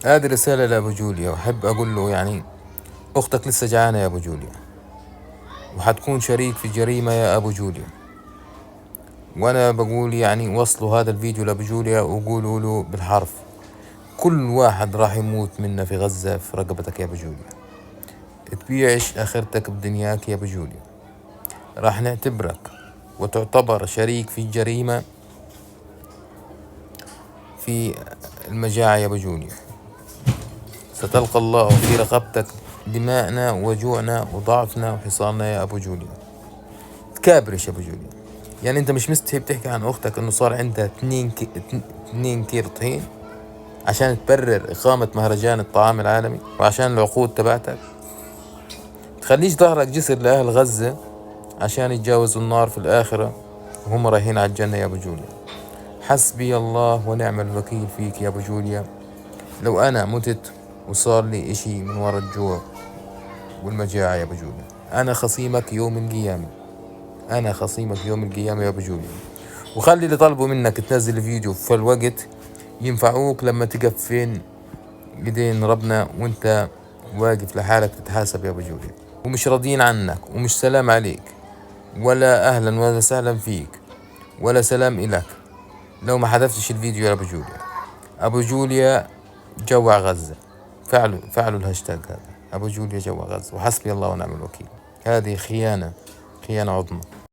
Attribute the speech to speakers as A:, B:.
A: هذه رسالة لأبو جوليا، وأحب أقول له يعني أختك لسه جعانة يا أبو جوليا، وحتكون شريك في جريمة يا أبو جوليا. وأنا بقول يعني وصلوا هذا الفيديو لأبو جوليا وقولوا له بالحرف: كل واحد راح يموت منا في غزة في رقبتك يا أبو جوليا، تبيعش آخرتك بدنياك يا أبو جوليا. راح نعتبرك وتعتبر شريك في جريمة في المجاعة يا أبو جوليا. ستلقى الله في رقبتك دماءنا وجوعنا وضعفنا وحصارنا يا أبو جوليا. تكابرش يا أبو جوليا، يعني أنت مش مستحي بتحكي عن أختك إنه صار عندها 2 كيلو طحين عشان تبرر إقامة مهرجان الطعام العالمي وعشان العقود تبعتك؟ تخليش ظهرك جسر لأهل غزة عشان يتجاوزوا النار في الآخرة وهم رايحين على الجنة يا أبو جوليا. حسبي الله ونعم الوكيل فيك يا أبو جوليا. لو أنا متت وصار لي إشي من ورا الجوع والمجاعة يا أبو جوليا، أنا خصيمك يوم القيامة، أنا خصيمك يوم القيامة يا أبو جوليا. وخلي اللي طلبوا منك تنزل فيديو في الوقت ينفعوك لما تقف فين ايدين ربنا وانت واقف لحالك تتحاسب يا أبو جوليا. ومش راضيين عنك ومش سلام عليك ولا أهلا ولا سهلا فيك ولا سلام إلك لو ما حذفتش الفيديو يا أبو جوليا. أبو جوليا جوع غزة، فعلوا الهاشتاج هذا: أبو جوليا جوع غزة، وحسبي الله ونعم الوكيل. هذه خيانة، خيانة عظمى.